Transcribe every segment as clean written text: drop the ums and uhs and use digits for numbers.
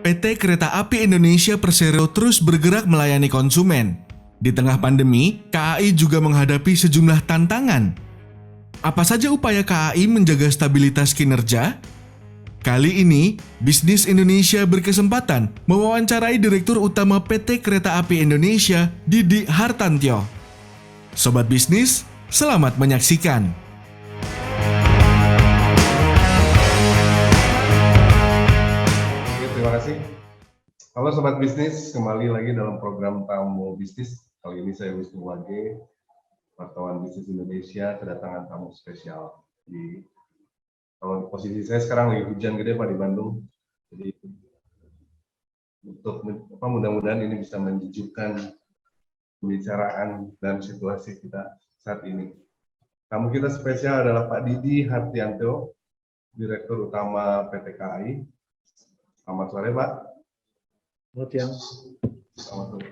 PT Kereta Api Indonesia Persero terus bergerak melayani konsumen. Di tengah pandemi, KAI juga menghadapi sejumlah tantangan. Apa saja upaya KAI menjaga stabilitas kinerja? Kali ini, Bisnis Indonesia berkesempatan mewawancarai Direktur Utama PT Kereta Api Indonesia, Didi Hartantyo. Sobat Bisnis, selamat menyaksikan. Terima kasih. Halo Sobat Bisnis, kembali lagi dalam program Tamu Bisnis. Kali ini saya Wisnu Wage, wartawan Bisnis Indonesia, kedatangan tamu spesial. Kalau posisi saya sekarang lagi hujan gede Pak di Bandung. Jadi untuk mudah-mudahan ini bisa menjejukkan pembicaraan dan situasi kita saat ini. Tamu kita spesial adalah Pak Didi Hartantyo, Direktur Utama PT KAI. Selamat sore Pak. Selamat siang. Selamat sore.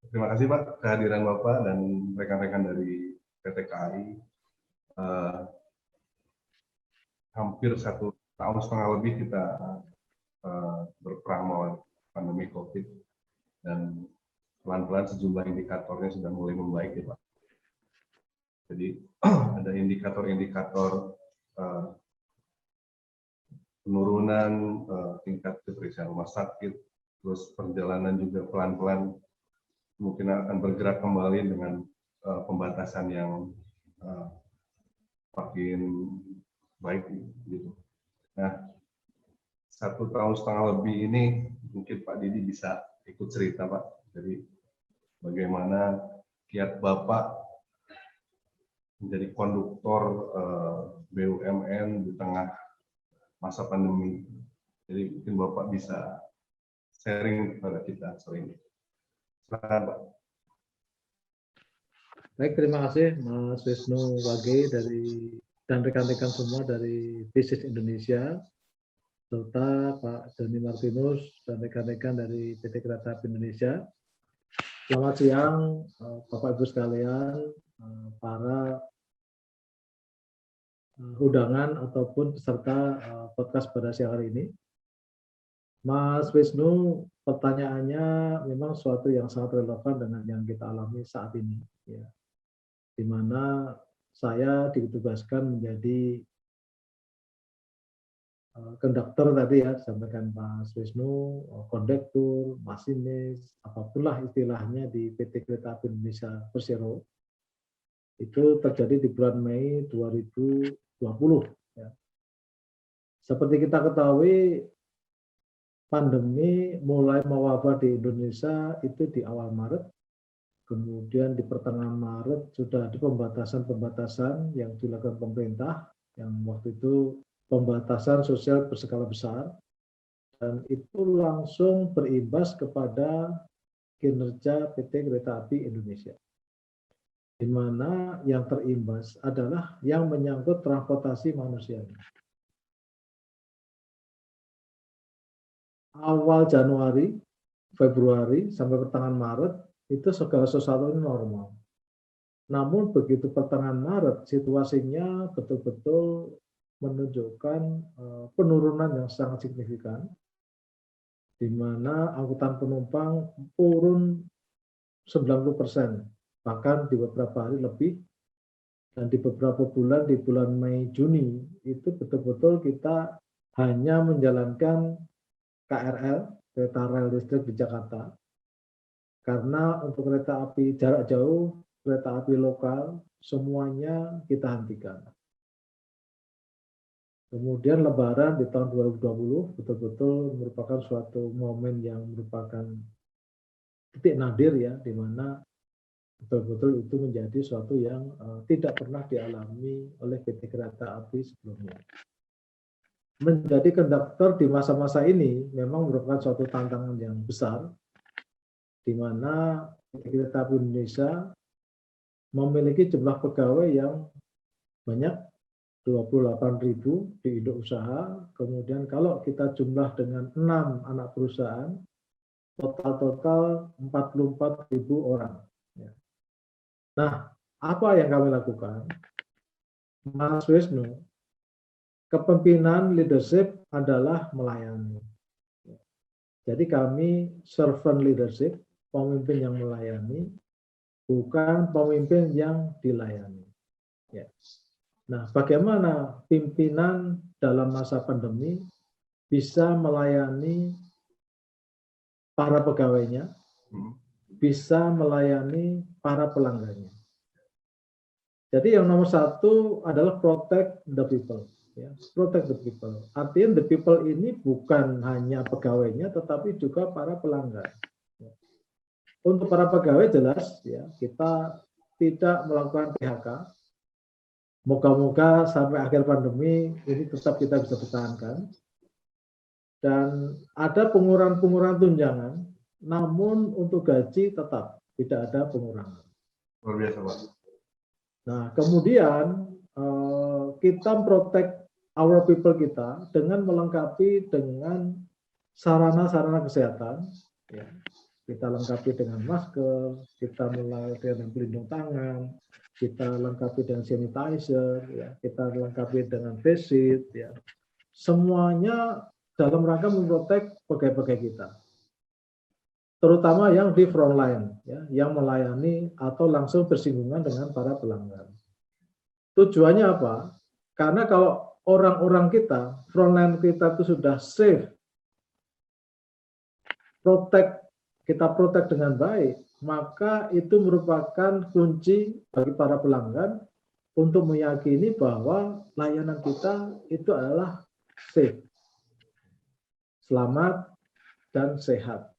Terima kasih Pak kehadiran Bapak dan rekan-rekan dari PT KAI. Hampir 1,5 tahun lebih kita berperang melawan pandemi COVID dan pelan-pelan sejumlah indikatornya sudah mulai membaik ya Pak. Jadi ada indikator-indikator penurunan tingkat keterisian rumah sakit, terus perjalanan juga pelan-pelan mungkin akan bergerak kembali dengan pembatasan yang makin baik gitu. Nah, 1,5 tahun lebih ini mungkin Pak Didi bisa ikut cerita Pak. Jadi bagaimana kiat Bapak menjadi konduktor BUMN di tengah masa pandemi. Jadi mungkin Bapak bisa sharing kepada kita sore ini. Silakan Pak. Baik, terima kasih Mas Wisnu Wage dan rekan-rekan semua dari Bisnis Indonesia, serta Pak Doni Martinus dan rekan-rekan dari PT Kereta Api Indonesia. Selamat siang Bapak Ibu sekalian, para undangan ataupun peserta podcast pada siang hari ini. Mas Wisnu, pertanyaannya memang suatu yang sangat relevan dengan yang kita alami saat ini, ya. Di mana saya ditugaskan menjadi konduktor tadi ya, disampaikan Mas Wisnu, kondektur, masinis, apapunlah istilahnya di PT Kereta Api Indonesia Persero. Itu terjadi di bulan Mei 2020. Ya. Seperti kita ketahui, pandemi mulai mewabah di Indonesia itu di awal Maret. Kemudian di pertengahan Maret sudah ada pembatasan-pembatasan yang dilakukan pemerintah, yang waktu itu pembatasan sosial berskala besar, dan itu langsung berimbas kepada kinerja PT Kereta Api Indonesia. Di mana yang terimbas adalah yang menyangkut transportasi manusia. Awal Januari, Februari, sampai pertengahan Maret, itu segala sesuatu ini normal. Namun begitu pertengahan Maret, situasinya betul-betul menunjukkan penurunan yang sangat signifikan, di mana angkutan penumpang turun 90%. Bahkan di beberapa hari lebih, dan di beberapa bulan, di bulan Mei, Juni, itu betul-betul kita hanya menjalankan KRL, kereta rel listrik di Jakarta, karena untuk kereta api jarak jauh, kereta api lokal, semuanya kita hentikan. Kemudian Lebaran di tahun 2020 betul-betul merupakan suatu momen yang merupakan titik nadir ya, di mana betul-betul itu menjadi suatu yang tidak pernah dialami oleh PT Kereta Api sebelumnya. Menjadi konduktor di masa-masa ini memang merupakan suatu tantangan yang besar, di mana PT Kereta Api Indonesia memiliki jumlah pegawai yang banyak, 28.000 di induk usaha. Kemudian kalau kita jumlah dengan 6 anak perusahaan, total 44.000 orang. Nah, apa yang kami lakukan? Mas Wisnu, kepemimpinan leadership adalah melayani. Jadi kami servant leadership, pemimpin yang melayani, bukan pemimpin yang dilayani. Ya. Nah, bagaimana pimpinan dalam masa pandemi bisa melayani para pegawainya, bisa melayani para pelanggannya. Jadi yang nomor satu adalah protect the people. Ya, protect the people. Artinya the people ini bukan hanya pegawainya, tetapi juga para pelanggan. Ya. Untuk para pegawai jelas, ya kita tidak melakukan PHK. Moga-moga sampai akhir pandemi ini tetap kita bisa pertahankan. Dan ada pengurangan-pengurangan tunjangan, namun untuk gaji tetap tidak ada pengurangan. Luar biasa, Pak. Nah, kemudian kita protect our people kita dengan melengkapi dengan sarana-sarana kesehatan. Ya. Kita lengkapi dengan masker, kita lengkapi dengan pelindung tangan, kita lengkapi dengan sanitizer, ya. Kita lengkapi dengan face shield, ya. Semuanya dalam rangka memprotek pegawai-pegawai kita, terutama yang di front line, ya, yang melayani atau langsung bersinggungan dengan para pelanggan. Tujuannya apa? Karena kalau orang-orang kita, frontline kita itu sudah safe, kita protect dengan baik, maka itu merupakan kunci bagi para pelanggan untuk meyakini bahwa layanan kita itu adalah safe, selamat, dan sehat.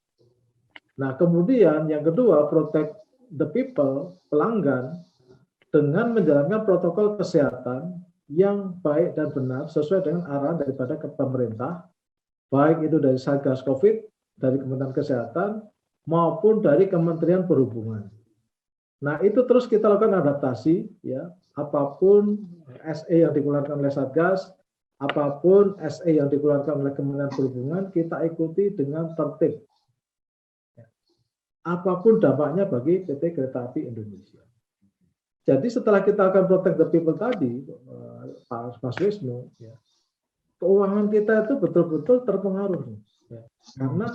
Nah, kemudian yang kedua, protect the people, pelanggan, dengan menjalankan protokol kesehatan yang baik dan benar sesuai dengan arahan daripada pemerintah, baik itu dari Satgas COVID, dari Kementerian Kesehatan, maupun dari Kementerian Perhubungan. Nah, itu terus kita lakukan adaptasi, ya, apapun SE yang dikeluarkan oleh Satgas, apapun SE yang dikeluarkan oleh Kementerian Perhubungan, kita ikuti dengan tertib. Apapun dampaknya bagi PT Kereta Api Indonesia. Jadi setelah kita akan protect the people tadi, Pak Mas Wisnu, ya, keuangan kita itu betul-betul terpengaruh. Ya. Karena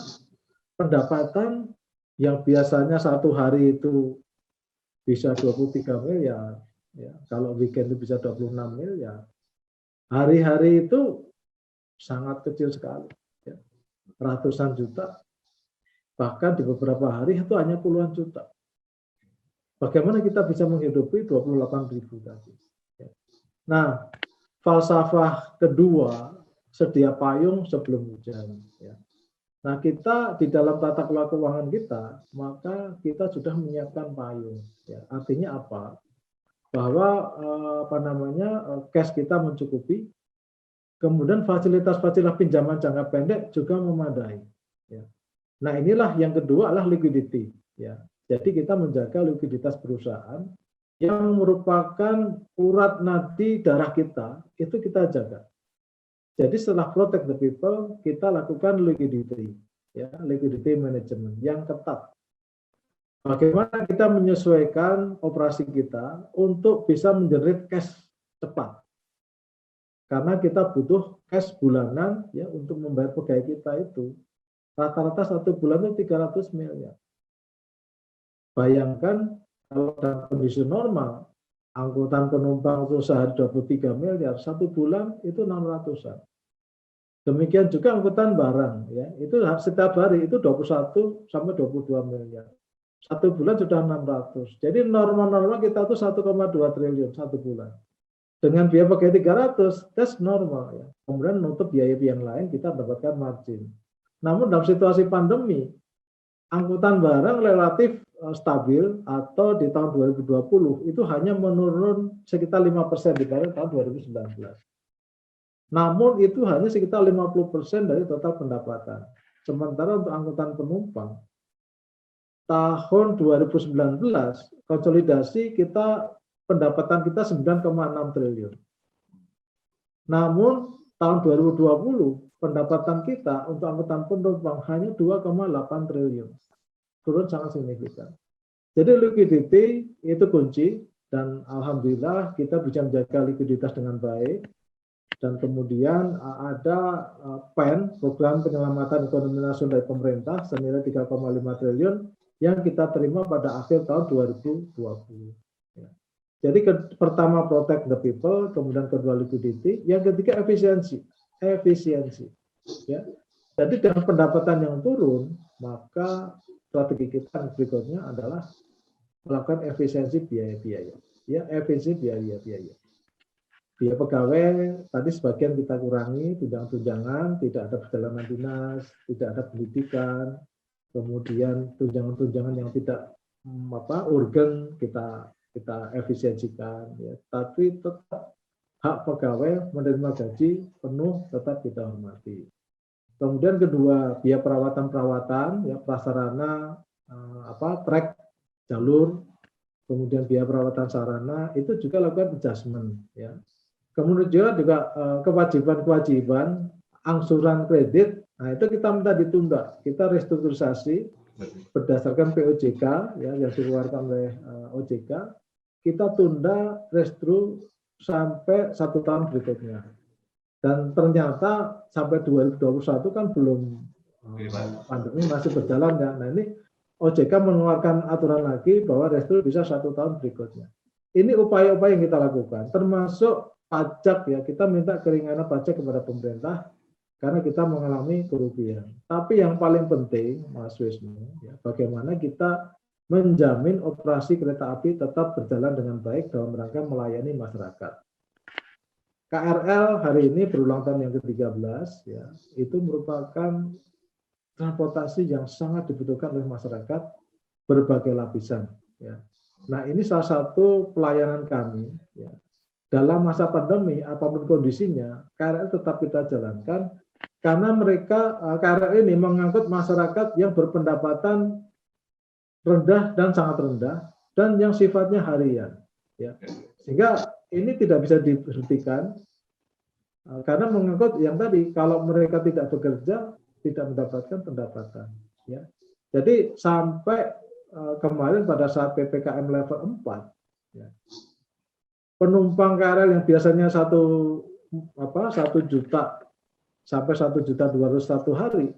pendapatan yang biasanya satu hari itu bisa 23 miliar, ya, kalau weekend itu bisa 26 miliar, hari-hari itu sangat kecil sekali. Ya. Ratusan juta, bahkan di beberapa hari itu hanya puluhan juta. Bagaimana kita bisa menghidupi 28.000 tadi? Nah, falsafah kedua, sedia payung sebelum hujan. Ya. Nah, kita di dalam tata kelola keuangan kita, maka kita sudah menyiapkan payung. Ya. Artinya apa? Bahwa cash kita mencukupi, kemudian fasilitas-fasilitas pinjaman jangka pendek juga memadai. Ya. Nah, inilah yang kedua adalah liquidity. Ya. Jadi kita menjaga likuiditas perusahaan yang merupakan urat nadi darah kita, itu kita jaga. Jadi setelah protect the people, kita lakukan liquidity, ya, liquidity management yang ketat. Bagaimana kita menyesuaikan operasi kita untuk bisa mengenerate cash cepat. Karena kita butuh cash bulanan, ya, untuk membayar pegawai kita itu. Rata-rata satu bulan itu 300 miliar. Bayangkan kalau dalam kondisi normal, angkutan penumpang itu sehari 23 miliar, satu bulan itu 600-an. Demikian juga angkutan barang, ya, itu setiap hari itu 21 sampai 22 miliar. Satu bulan sudah 600. Jadi normal-normal kita itu 1,2 triliun satu bulan. Dengan biaya pakai 300, that's normal. Ya. Kemudian nutup biaya yang lain, kita dapatkan margin. Namun dalam situasi pandemi, angkutan barang relatif stabil atau di tahun 2020 itu hanya menurun sekitar 5% dibanding tahun 2019. Namun itu hanya sekitar 50% dari total pendapatan. Sementara untuk angkutan penumpang, tahun 2019 konsolidasi kita pendapatan kita 9,6 triliun. Namun tahun 2020 pendapatan kita untuk angkutan penumpang hanya 2,8 triliun. Turun sangat signifikan. Jadi liquidity itu kunci dan alhamdulillah kita bisa menjaga likuiditas dengan baik dan kemudian ada PEN, Program Penyelamatan Ekonomi Nasional dari pemerintah senilai 3,5 triliun yang kita terima pada akhir tahun 2020. Ya. Jadi pertama protect the people, kemudian kedua liquidity, yang ketiga efisiensi. Ya. Jadi dengan pendapatan yang turun, maka strategi kita berikutnya adalah melakukan efisiensi biaya-biaya. Ya, efisiensi biaya-biaya. Biaya pegawai tadi sebagian kita kurangi, tunjangan-tunjangan, tidak ada perjalanan dinas, tidak ada pendidikan, kemudian tunjangan-tunjangan yang tidak urgen kita efisiensikan, ya. Tapi tetap hak pegawai menerima gaji penuh tetap kita hormati. Kemudian kedua, biaya perawatan, ya, prasarana, trek, jalur, kemudian biaya perawatan sarana itu juga lakukan adjustment, ya. Kemudian juga kewajiban angsuran kredit, nah itu kita minta ditunda, kita restrukturisasi berdasarkan POJK, ya, yang dikeluarkan oleh OJK, kita tunda restru sampai 1 tahun berikutnya. Dan ternyata sampai 2021 kan belum pandemi masih berjalan, ya. Nah ini OJK mengeluarkan aturan lagi bahwa restru bisa 1 tahun berikutnya. Ini upaya-upaya yang kita lakukan, termasuk pajak, ya, kita minta keringanan pajak kepada pemerintah karena kita mengalami kerugian. Tapi yang paling penting, Mas Wisnu, ya, bagaimana kita menjamin operasi kereta api tetap berjalan dengan baik dalam rangka melayani masyarakat. KRL hari ini berulang tahun yang ke-13, ya, itu merupakan transportasi yang sangat dibutuhkan oleh masyarakat berbagai lapisan, ya. Nah, ini salah satu pelayanan kami, ya. Dalam masa pandemi, apapun kondisinya, KRL tetap kita jalankan karena KRL ini mengangkut masyarakat yang berpendapatan rendah dan sangat rendah dan yang sifatnya harian, ya. Sehingga ini tidak bisa diberhentikan karena mengangkut yang tadi, kalau mereka tidak bekerja tidak mendapatkan pendapatan, ya. Jadi sampai kemarin pada saat PPKM level 4, ya, penumpang KRL yang biasanya 1 juta sampai 1.200.000 satu hari,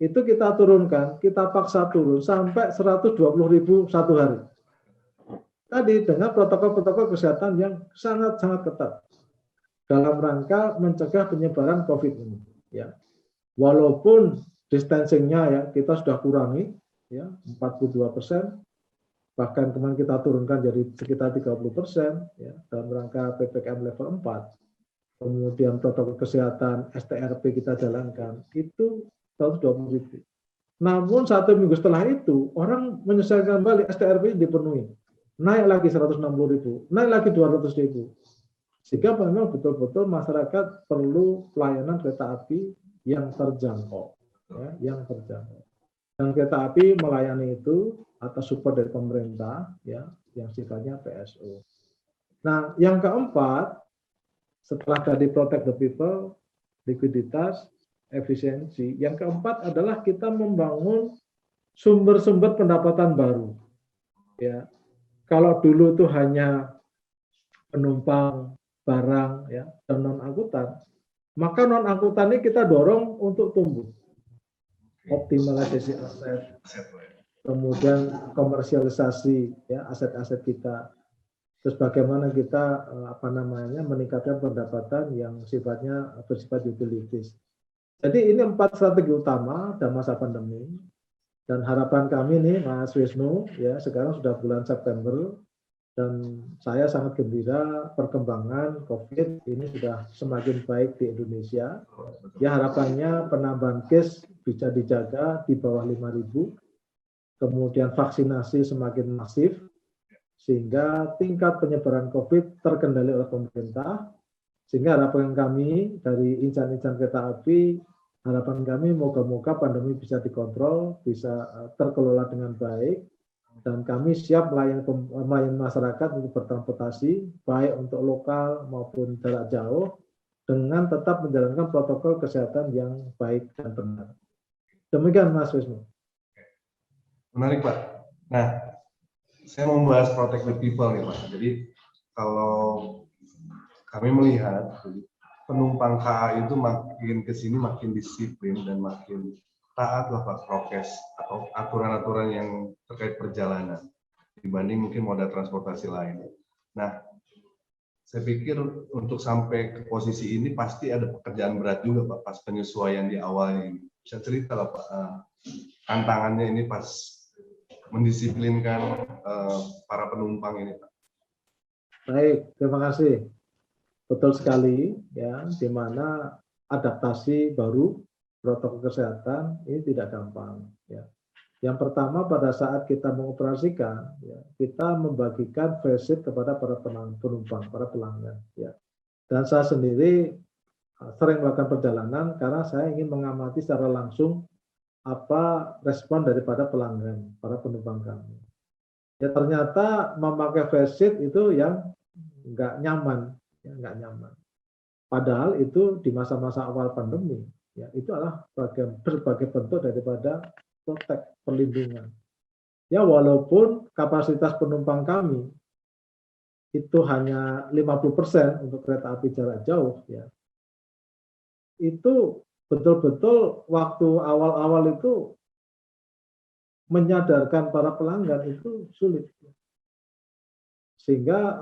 itu kita turunkan, kita paksa turun sampai 120.000 satu hari. Tadi dengan protokol-protokol kesehatan yang sangat-sangat ketat dalam rangka mencegah penyebaran COVID ini, ya. Walaupun distancing-nya, ya, kita sudah kurangi, ya, 42%. Bahkan kemarin kita turunkan jadi sekitar 30%, ya, dalam rangka PPKM level 4. Kemudian protokol kesehatan STRP kita jalankan, itu 120.000. Namun 1 minggu setelah itu, orang menyesuaikan kembali STRP dipenuhi. Naik lagi 160.000, naik lagi 200.000. Sehingga memang betul-betul masyarakat perlu pelayanan kereta api yang terjangkau, ya, yang terjangkau. Dan kereta api melayani itu atas support dari pemerintah, ya, yang sifatnya PSO. Nah, yang keempat, setelah tadi protect the people, likuiditas, efisiensi, yang keempat adalah kita membangun sumber-sumber pendapatan baru. Ya, kalau dulu itu hanya penumpang, barang, ya, dan non angkutan, maka non angkutan ini kita dorong untuk tumbuh. Optimalisasi aset, kemudian komersialisasi, ya, aset-aset kita, terus bagaimana kita meningkatkan pendapatan yang sifatnya bersifat utilities. Jadi ini 4 strategi utama dalam masa pandemi, dan harapan kami nih Mas Wisnu, ya, sekarang sudah bulan September dan saya sangat gembira perkembangan COVID ini sudah semakin baik di Indonesia. Ya, harapannya penambahan case bisa dijaga di bawah 5.000, kemudian vaksinasi semakin masif, sehingga tingkat penyebaran COVID terkendali oleh pemerintah. Sehingga harapan kami dari insan-insan kereta api, harapan kami moga-moga pandemi bisa dikontrol, bisa terkelola dengan baik, dan kami siap melayani masyarakat untuk bertransportasi, baik untuk lokal maupun jarak jauh, dengan tetap menjalankan protokol kesehatan yang baik dan benar. Demikian Mas Wisnu. Menarik Pak. Nah, saya mau membahas protect the people nih Pak. Jadi kalau kami melihat penumpang KAI itu makin kesini makin disiplin dan makin taat lah Pak prokes atau aturan-aturan yang terkait perjalanan dibanding mungkin moda transportasi lain. Nah, saya pikir untuk sampai ke posisi ini pasti ada pekerjaan berat juga Pak pas penyesuaian di awalnya ini. Bisa cerita lah Pak tantangannya ini pas mendisiplinkan para penumpang ini Pak. Baik, terima kasih. Betul sekali, ya, di mana adaptasi baru protokol kesehatan ini tidak gampang. Ya. Yang pertama pada saat kita mengoperasikan, ya, kita membagikan face shield kepada para penumpang, para pelanggan. Ya. Dan saya sendiri sering melakukan perjalanan karena saya ingin mengamati secara langsung apa respon daripada pelanggan, para penumpang kami. Ya ternyata memakai face shield itu yang nggak nyaman. Ya, nggak nyaman. Padahal itu di masa-masa awal pandemi, ya itu adalah berbagai bentuk daripada protek perlindungan. Ya walaupun kapasitas penumpang kami itu hanya 50% untuk kereta api jarak jauh, ya itu betul-betul waktu awal-awal itu menyadarkan para pelanggan itu sulit, sehingga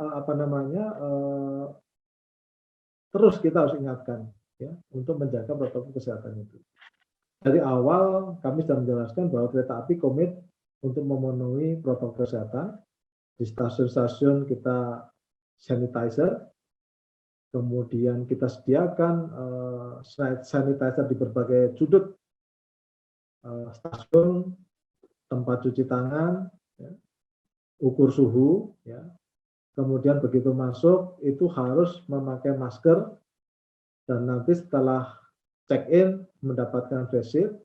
terus kita harus ingatkan ya untuk menjaga protokol kesehatan itu. Dari awal kami sudah menjelaskan bahwa kereta api komit untuk memenuhi protokol kesehatan. Di stasiun-stasiun kita sanitizer, kemudian kita sediakan sanitizer di berbagai sudut stasiun, tempat cuci tangan, ya, ukur suhu, ya. Kemudian begitu masuk itu harus memakai masker dan nanti setelah check-in mendapatkan face shield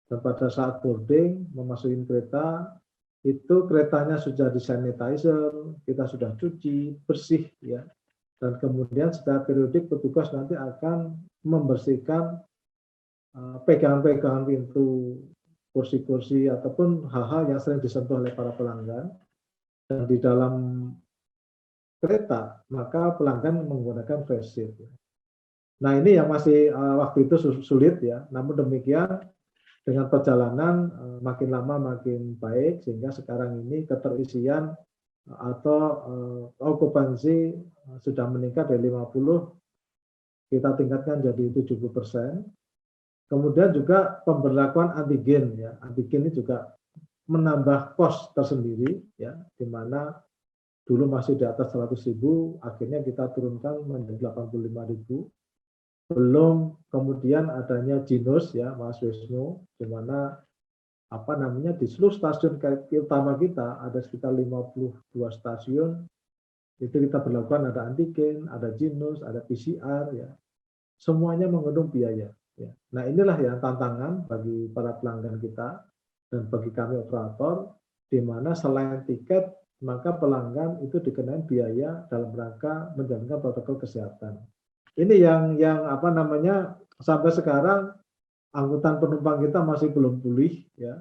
dan pada saat boarding memasuki kereta itu keretanya sudah disanitizer, kita sudah cuci bersih ya. Dan kemudian secara periodik petugas nanti akan membersihkan pegangan-pegangan pintu, kursi-kursi ataupun hal-hal yang sering disentuh oleh para pelanggan. Dan di dalam kereta, maka pelanggan menggunakan face shield. Nah ini yang masih waktu itu sulit ya, namun demikian dengan perjalanan makin lama makin baik, sehingga sekarang ini keterisian atau okupansi sudah meningkat dari 50, kita tingkatkan jadi 70%. Kemudian juga pemberlakuan antigen ya, antigen ini juga menambah kos tersendiri ya, di mana dulu masih di atas 100.000, akhirnya kita turunkan menjadi 85.000. Belum kemudian adanya Jinos ya, Mas Wisnu, di mana di seluruh stasiun utama kita ada sekitar 52 stasiun itu kita berlakukan ada antigen, ada Jinos, ada PCR ya. Semuanya mengandung biaya ya. Nah, inilah yang tantangan bagi para pelanggan kita dan bagi kami operator, di mana selain tiket maka pelanggan itu dikenakan biaya dalam rangka menjalankan protokol kesehatan. Ini yang sampai sekarang angkutan penumpang kita masih belum pulih ya,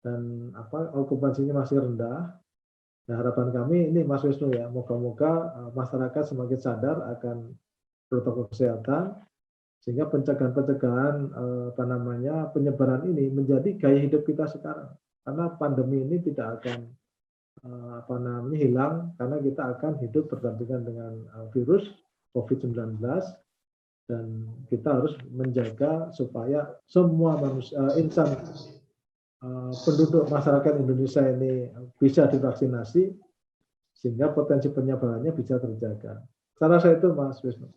dan okupansinya masih rendah. Nah, harapan kami ini Mas Wisnu ya, moga-moga masyarakat semakin sadar akan protokol kesehatan sehingga pencegahan penyebaran ini menjadi gaya hidup kita sekarang. Karena pandemi ini tidak akan hilang karena kita akan hidup berdampingan dengan virus COVID-19 dan kita harus menjaga supaya semua insan penduduk masyarakat Indonesia ini bisa divaksinasi sehingga potensi penyebarannya bisa terjaga. Saya rasa itu Mas Wisnu.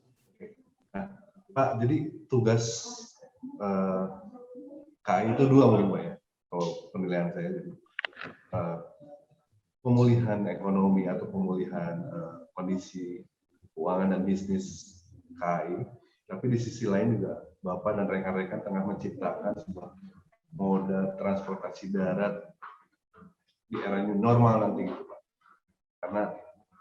Nah, Pak, jadi tugas KAI itu dua mungkin Pak ya, kalau penilaian saya jadi pemulihan ekonomi atau pemulihan kondisi keuangan dan bisnis KAI, tapi di sisi lain juga Bapak dan rekan-rekan tengah menciptakan sebuah moda transportasi darat di era new normal nanti gitu Pak. Karena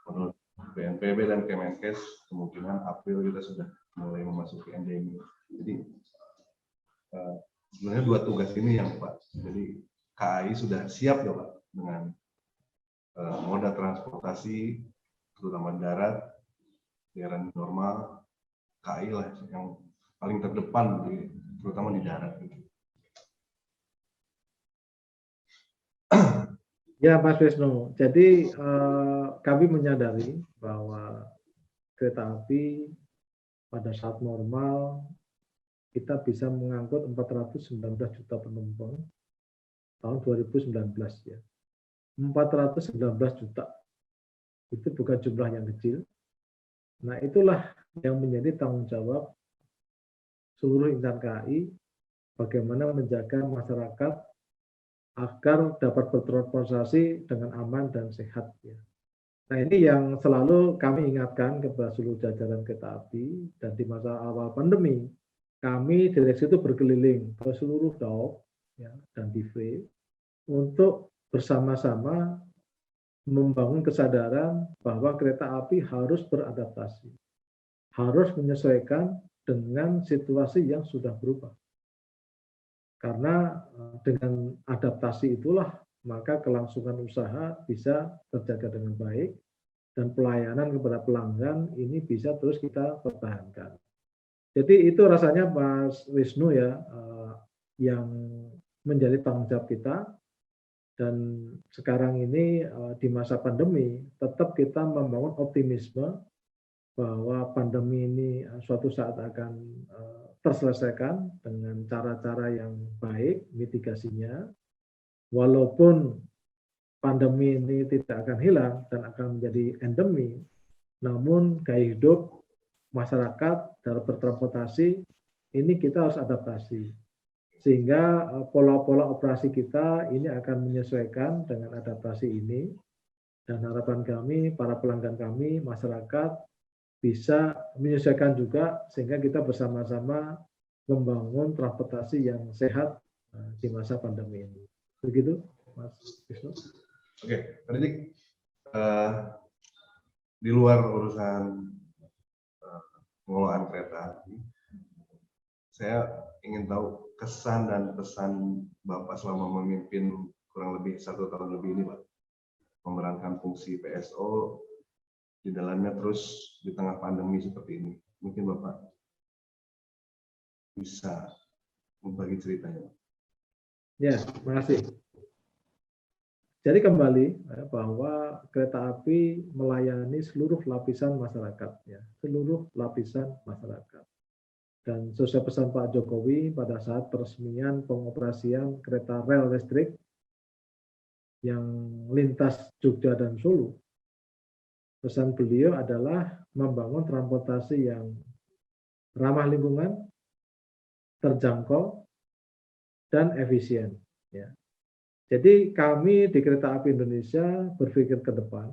menurut BNPB dan Kemenkes kemungkinan April kita sudah mulai memasuki endemi. Jadi sebenarnya dua tugas ini yang Pak. Jadi KAI sudah siap ya Pak dengan moda transportasi terutama darat di era normal KAI lah yang paling terdepan, terutama di darat. Ya, Mas Wisnu. Jadi kami menyadari bahwa kereta api pada saat normal kita bisa mengangkut 419 juta penumpang tahun 2019 ya. 419 juta itu bukan jumlah yang kecil. Nah, itulah yang menjadi tanggung jawab seluruh insan KAI bagaimana menjaga masyarakat agar dapat bertransportasi dengan aman dan sehat ya. Nah, ini yang selalu kami ingatkan kepada seluruh jajaran kereta api, dan di masa awal pandemi kami direksi itu berkeliling ke seluruh daop ya, dan divre untuk bersama-sama membangun kesadaran bahwa kereta api harus beradaptasi, harus menyesuaikan dengan situasi yang sudah berubah. Karena dengan adaptasi itulah maka kelangsungan usaha bisa terjaga dengan baik dan pelayanan kepada pelanggan ini bisa terus kita pertahankan. Jadi itu rasanya Mas Wisnu ya yang menjadi tanggung jawab kita, dan sekarang ini di masa pandemi tetap kita membangun optimisme bahwa pandemi ini suatu saat akan terselesaikan dengan cara-cara yang baik mitigasinya, walaupun pandemi ini tidak akan hilang dan akan menjadi endemi, namun gaya hidup masyarakat dalam bertransportasi ini kita harus adaptasi, sehingga pola-pola operasi kita ini akan menyesuaikan dengan adaptasi ini, dan harapan kami, para pelanggan kami, masyarakat bisa menyesuaikan juga sehingga kita bersama-sama membangun transportasi yang sehat di masa pandemi ini. Begitu, Mas Wisnu. Oke, tadi di luar urusan pengelolaan kereta api, saya ingin tahu kesan dan pesan Bapak selama memimpin kurang lebih 1 tahun lebih ini, Pak, memerankan fungsi PSO di dalamnya terus di tengah pandemi seperti ini. Mungkin Bapak bisa membagi ceritanya. Ya, terima kasih. Jadi kembali bahwa kereta api melayani seluruh lapisan masyarakat, ya, seluruh lapisan masyarakat. Dan sesuai pesan Pak Jokowi pada saat peresmian pengoperasian kereta rel listrik yang lintas Jogja dan Solo, pesan beliau adalah membangun transportasi yang ramah lingkungan, terjangkau, dan efisien. Ya. Jadi kami di Kereta Api Indonesia berpikir ke depan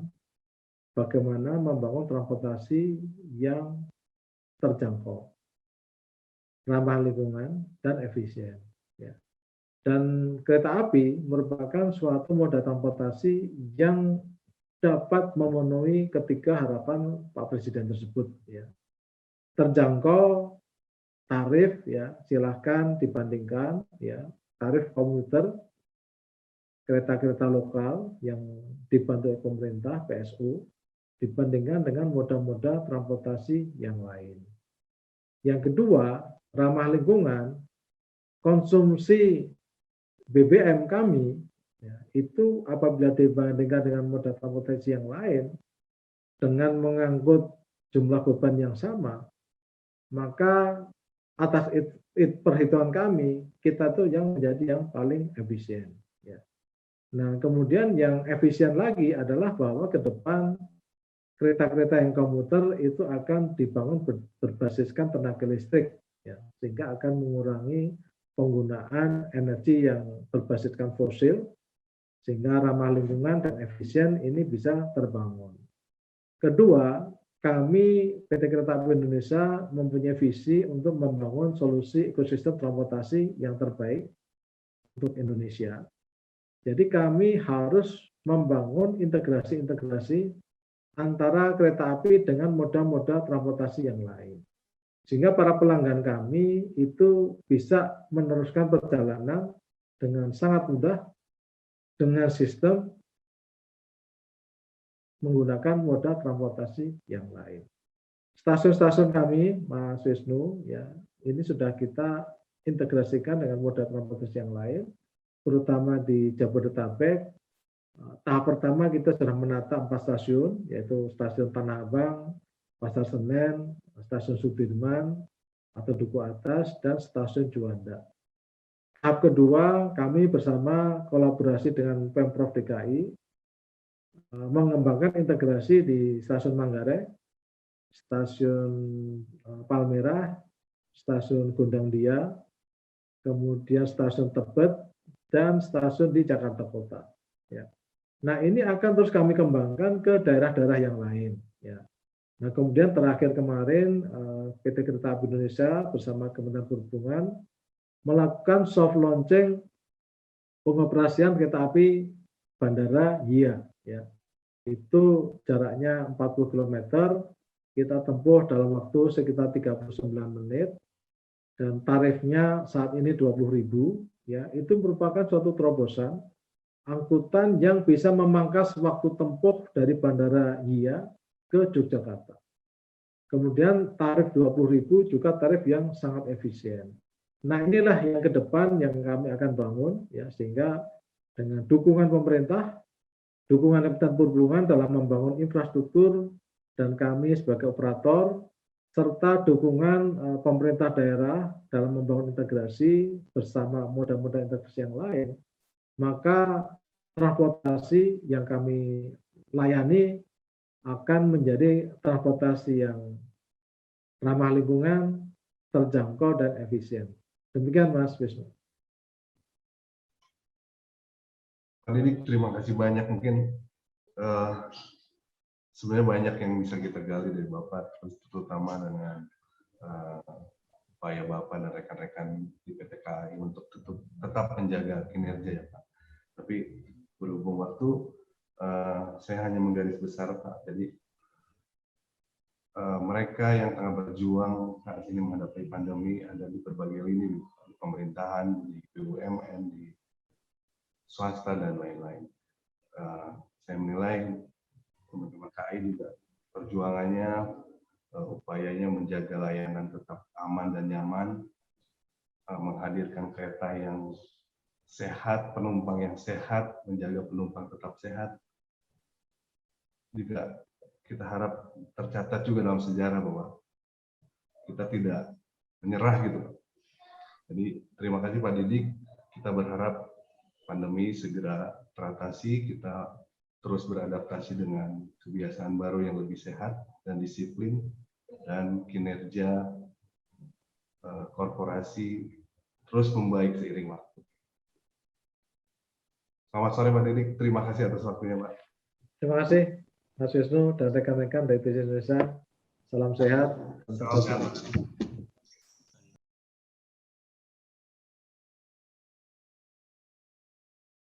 bagaimana membangun transportasi yang terjangkau, ramah lingkungan, dan efisien. Ya. Dan kereta api merupakan suatu moda transportasi yang dapat memenuhi ketiga harapan Pak Presiden tersebut. Ya. Terjangkau tarif, ya, silahkan dibandingkan ya tarif komuter kereta-kereta lokal yang dibantu oleh pemerintah PSU dibandingkan dengan moda-moda transportasi yang lain. Yang kedua, ramah lingkungan. Konsumsi BBM kami ya, itu apabila dibandingkan dengan moda transportasi yang lain dengan mengangkut jumlah beban yang sama, maka atas perhitungan kami kita tuh yang menjadi yang paling efisien. Ya. Nah, kemudian yang efisien lagi adalah bahwa ke depan kereta-kereta yang komuter itu akan dibangun berbasiskan tenaga listrik, ya, sehingga akan mengurangi penggunaan energi yang berbasiskan fosil, sehingga ramah lingkungan dan efisien ini bisa terbangun. Kedua, kami PT Kereta Api Indonesia mempunyai visi untuk membangun solusi ekosistem transportasi yang terbaik untuk Indonesia. Jadi kami harus membangun integrasi-integrasi antara kereta api dengan moda-moda transportasi yang lain. Sehingga para pelanggan kami itu bisa meneruskan perjalanan dengan sangat mudah dengan sistem menggunakan moda transportasi yang lain. stasiun-stasiun kami, Mas Wisnu, ya ini sudah kita integrasikan dengan moda transportasi yang lain, terutama di Jabodetabek. Tahap pertama kita sudah menata 4 stasiun, yaitu stasiun Tanah Abang, Pasar Senen, stasiun Sudirman atau Duku Atas, dan stasiun Juanda. Tahap kedua, kami bersama kolaborasi dengan Pemprov DKI mengembangkan integrasi di stasiun Manggarai, stasiun Palmerah, stasiun Gondang Dia, kemudian stasiun Tebet, dan stasiun di Jakarta Kota. Ya. Nah, ini akan terus kami kembangkan ke daerah-daerah yang lain. Ya. Nah, kemudian terakhir kemarin PT Kereta Api Indonesia bersama Kementerian Perhubungan melakukan soft launching pengoperasian kereta api Bandara YIA. Ya. Itu jaraknya 40 km, kita tempuh dalam waktu sekitar 39 menit, dan tarifnya saat ini 20.000. Ya, itu merupakan suatu terobosan angkutan yang bisa memangkas waktu tempuh dari Bandara YIA ke Yogyakarta. Kemudian tarif 20.000 juga tarif yang sangat efisien. Nah, inilah yang ke depan yang kami akan bangun, ya, sehingga dengan dukungan pemerintah, dukungan Kementerian Perhubungan dalam membangun infrastruktur, dan kami sebagai operator, serta dukungan pemerintah daerah dalam membangun integrasi bersama moda-moda integrasi yang lain, maka transportasi yang kami layani akan menjadi transportasi yang ramah lingkungan, terjangkau, dan efisien. Demikian Mas Wisnu. Kali ini terima kasih banyak. Mungkin sebenarnya banyak yang bisa kita gali dari Bapak, terutama dengan upaya Bapak dan rekan-rekan di PT KAI untuk tetap menjaga kinerja, ya Pak. Tapi berhubung waktu, saya hanya menggaris besar, Pak. Jadi mereka yang tengah berjuang saat ini menghadapi pandemi ada di berbagai lini, di pemerintahan, di BUMN, di swasta, dan lain-lain. Saya menilai teman-teman KAI juga perjuangannya, upayanya menjaga layanan tetap aman dan nyaman, menghadirkan kereta yang sehat, penumpang yang sehat, menjaga penumpang tetap sehat. Juga kita harap tercatat juga dalam sejarah bahwa kita tidak menyerah gitu. Jadi terima kasih Pak Didik. Kita berharap pandemi segera teratasi, kita terus beradaptasi dengan kebiasaan baru yang lebih sehat dan disiplin, dan kinerja korporasi terus membaik seiring waktu. Selamat sore Pak Didik, terima kasih atas waktunya Pak. Terima kasih Mas Wisnu dan rekan-rekan dari BCS Indonesia. Salam sehat. Salam sehat.